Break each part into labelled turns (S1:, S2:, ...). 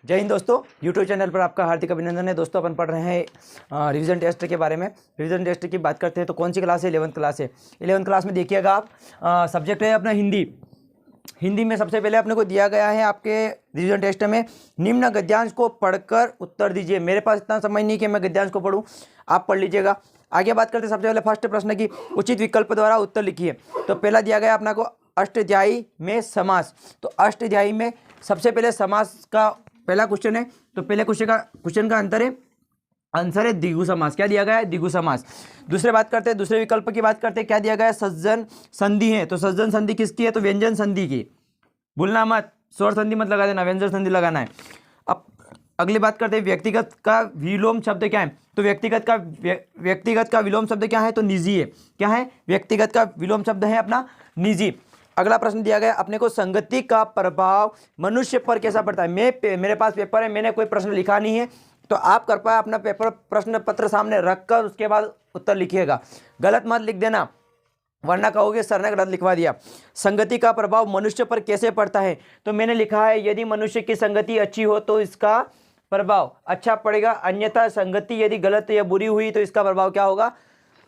S1: जय हिंद दोस्तों, YouTube channel पर आपका हार्दिक अभिनंदन है। दोस्तों अपन पढ़ रहे हैं रिवीजन टेस्ट के बारे में। रिवीजन टेस्ट की बात करते हैं तो कौन सी क्लास है? 11th क्लास है। 11th क्लास में देखिएगा आप, सब्जेक्ट है अपना हिंदी। हिंदी में सबसे पहले अपने को दिया गया है आपके रिवीजन टेस्ट में, निम्न गद्यांश को पढ़कर उत्तर दीजिए। मेरे पास इतना समय नहीं कि मैं गद्यांश को पढ़ूँ, आप पढ़ लीजिएगा। आगे बात करते हैं सबसे पहले फर्स्ट प्रश्न की, उचित विकल्प द्वारा उत्तर लिखिए। तो पहला दिया गया अपना को अष्टध्यायी में समास। तो अष्टध्यायी में सबसे पहले समास का पहला क्वेश्चन है। तो पहले क्वेश्चन का आंसर है द्विगु समास। क्या दिया गया है? द्विगु समास। दूसरे विकल्प की बात करते हैं। क्या दिया गया है? सज्जन संधि है। तो सज्जन संधि किसकी है? तो व्यंजन संधि की। भूलना मत, स्वर संधि मत लगा देना, व्यंजन संधि लगाना है। अब अगली बात करते हैं, व्यक्तिगत का विलोम शब्द क्या है? तो व्यक्तिगत का विलोम शब्द क्या है? तो निजी है। क्या है? व्यक्तिगत का विलोम शब्द है अपना निजी। अगला प्रश्न दिया गया अपने को, संगति का प्रभाव मनुष्य पर कैसा पड़ता है? मेरे पास पेपर है, मैंने कोई प्रश्न लिखा नहीं है, तो आप कर पाए अपना पेपर प्रश्न पत्र सामने रखकर उसके बाद उत्तर लिखिएगा। गलत मत लिख देना, वरना कहोगे सर ने गलत लिखवा दिया। संगति का प्रभाव मनुष्य पर कैसे पड़ता है? तो मैंने लिखा है, यदि मनुष्य की संगति अच्छी हो तो इसका प्रभाव अच्छा पड़ेगा, अन्यथा संगति यदि गलत या बुरी हुई तो इसका प्रभाव क्या होगा?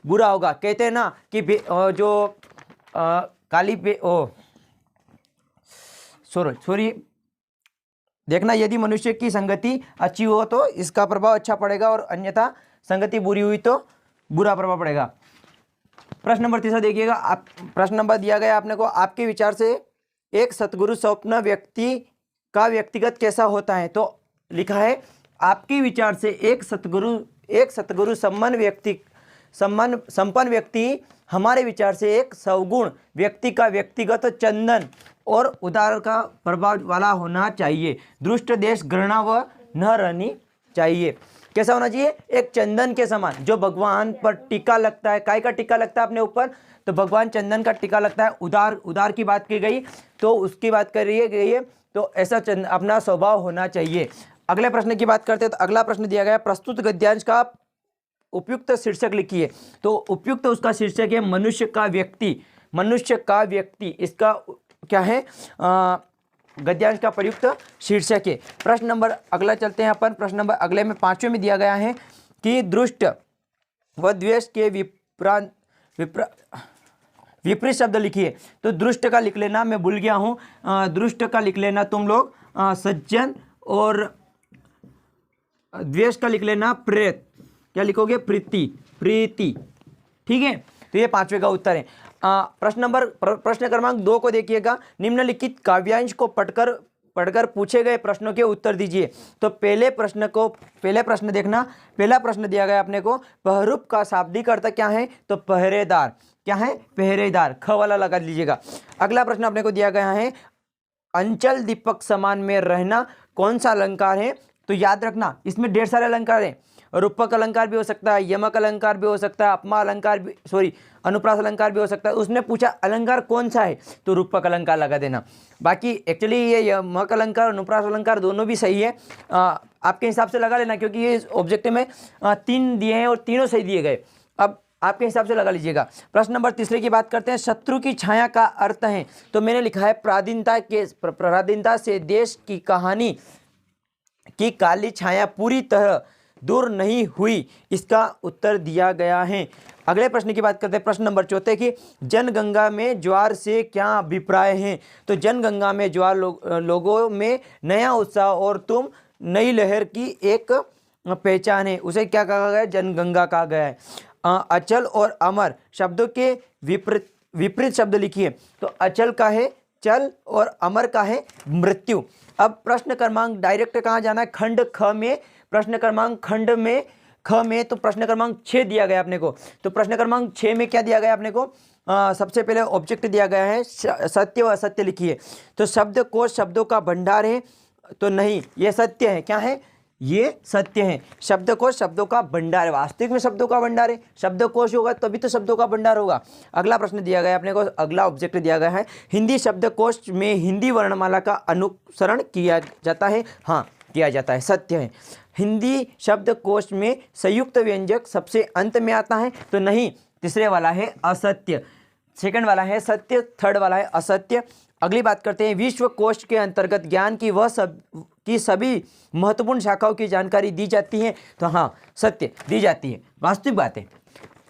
S1: बुरा होगा। कहते हैं ना कि जो सॉरी देखना, यदि मनुष्य की संगति अच्छी हो तो इसका प्रभाव अच्छा पड़ेगा और अन्यथा संगति बुरी हुई तो बुरा प्रभाव पड़ेगा। प्रश्न नंबर 3 देखिएगा। प्रश्न नंबर दिया गया आपने को, आपके विचार से एक सतगुरु स्वप्न व्यक्ति का व्यक्तिगत कैसा होता है? तो लिखा है, आपके विचार से एक सतगुरु संपन्न व्यक्ति हमारे विचार से एक सवगुण व्यक्ति का व्यक्तिगत चंदन और उदार का प्रभाव वाला होना चाहिए। दुष्ट देश घृणा व न रहनी चाहिए। कैसा होना चाहिए? एक चंदन के समान, जो भगवान पर टीका लगता है। काय का टीका लगता है अपने ऊपर? तो भगवान चंदन का टीका लगता है। उदार की बात की गई तो उसकी बात कर रही है, तो ऐसा अपना स्वभाव होना चाहिए। अगले प्रश्न की बात करते हैं। तो अगला प्रश्न दिया गया, प्रस्तुत गद्यांश का उपयुक्त शीर्षक लिखिए। तो उपयुक्त उसका शीर्षक है मनुष्य का व्यक्ति। इसका क्या है? गद्यांश का प्रयुक्त शीर्षक है। प्रश्न नंबर अगला चलते हैं अपन। प्रश्न नंबर अगले में 5वें में दिया गया है कि दृष्ट व द्वेष के विपरीत शब्द लिखिए। तो दृष्ट का लिख लेना, मैं भूल गया हूँ, दृष्ट का लिख लेना तुम लोग सज्जन, और द्वेष का लिख लेना प्रेत। क्या लिखोगे? प्रीति। ठीक है, तो ये 5वें का उत्तर है। प्रश्न क्रमांक 2 को देखिएगा। निम्नलिखित काव्यांश को पढ़कर पूछे गए प्रश्नों के उत्तर दीजिए। तो पहले प्रश्न देखना। पहला प्रश्न दिया गया अपने को, पहरूप का शाब्दिक अर्थ क्या है? तो पहरेदार। क्या है? पहरेदार। ख वाला लगा लीजिएगा। अगला प्रश्न अपने को दिया गया है, अंचल दीपक समान में रहना कौन सा अलंकार है? तो याद रखना, इसमें ढेर सारे अलंकार हैं। रूपक अलंकार भी हो सकता है, यमक अलंकार भी हो सकता है, अपमा अलंकार भी, अनुप्रास अलंकार भी हो सकता है। उसने पूछा अलंकार कौन सा है, तो रूपक अलंकार लगा देना। बाकी एक्चुअली ये यमक अलंकार, अनुप्रास अलंकार दोनों भी सही है, आपके हिसाब से लगा लेना, क्योंकि ये ऑब्जेक्टिव में 3 दिए हैं और तीनों सही दिए गए। अब आपके हिसाब से लगा लीजिएगा। प्रश्न नंबर 3 की बात करते हैं, शत्रु की छाया का अर्थ है। तो मैंने लिखा है, पराधीनता से देश की कहानी की काली छाया पूरी तरह दूर नहीं हुई, इसका उत्तर दिया गया है। अगले प्रश्न की बात करते हैं। प्रश्न नंबर 4 की, जनगंगा में ज्वार से क्या अभिप्राय है? तो जनगंगा में ज्वार लोगों में नया उत्साह और तुम नई लहर की एक पहचान है, उसे क्या कहा गया? जनगंगा कहा गया है। अचल और अमर शब्दों के विपरीत शब्द लिखिए। तो अचल का है चल और अमर का है मृत्यु। अब प्रश्न क्रमांक डायरेक्ट कहाँ जाना है? खंड ख में। प्रश्न क्रमांक ख में तो प्रश्न क्रमांक 6 दिया गया अपने को। तो प्रश्न क्रमांक 6 में क्या दिया गया अपने को? सबसे पहले ऑब्जेक्ट दिया गया है, सत्य व असत्य लिखिए। तो शब्द कोश शब्दों का भंडार है, तो नहीं, ये सत्य है। क्या है? ये सत्य है। शब्दकोश शब्दों का भंडार है, वास्तविक में शब्दों का भंडार है। शब्दकोश होगा तभी तो शब्दों का भंडार होगा। अगला प्रश्न दिया गया अपने को, अगला ऑब्जेक्ट दिया गया है, हिंदी शब्दकोश में हिंदी वर्णमाला का अनुसरण किया जाता है। हाँ, किया जाता है, सत्य है। हिंदी शब्दकोश में संयुक्त व्यंजक सबसे अंत में आता है, तो नहीं, तीसरे वाला है असत्य। सेकंड वाला है सत्य, थर्ड वाला है असत्य। अगली बात करते हैं, विश्व कोश के अंतर्गत ज्ञान की की सभी महत्वपूर्ण शाखाओं की जानकारी दी जाती है? तो हाँ, सत्य, दी जाती है, वास्तविक बात है।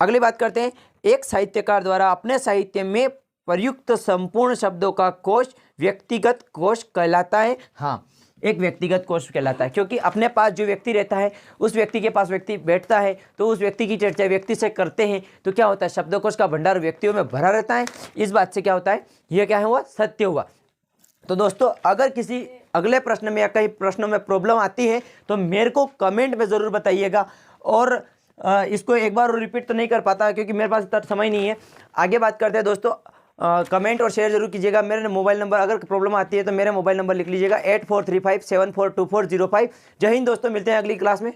S1: अगली बात करते हैं, एक साहित्यकार द्वारा अपने साहित्य में प्रयुक्त संपूर्ण शब्दों का कोश व्यक्तिगत कोश कहलाता है? हाँ, एक व्यक्तिगत कोश कहलाता है, क्योंकि अपने पास जो व्यक्ति रहता है, उस व्यक्ति के पास व्यक्ति बैठता है तो उस व्यक्ति की चर्चा व्यक्ति से करते हैं, तो क्या होता है, शब्दकोश का भंडार व्यक्तियों में भरा रहता है। इस बात से क्या होता है, यह क्या हुआ, सत्य हुआ। तो दोस्तों, अगर किसी अगले प्रश्न में या कई प्रश्नों में प्रॉब्लम आती है तो मेरे को कमेंट में ज़रूर बताइएगा, और इसको एक बार रिपीट तो नहीं कर पाता क्योंकि मेरे पास इतना समय नहीं है। आगे बात करते हैं दोस्तों, कमेंट और शेयर जरूर कीजिएगा। मेरे मोबाइल नंबर, अगर प्रॉब्लम आती है तो मेरा मोबाइल नंबर लिख लीजिएगा 8435742405। जय हिंद दोस्तों, मिलते हैं अगली क्लास में।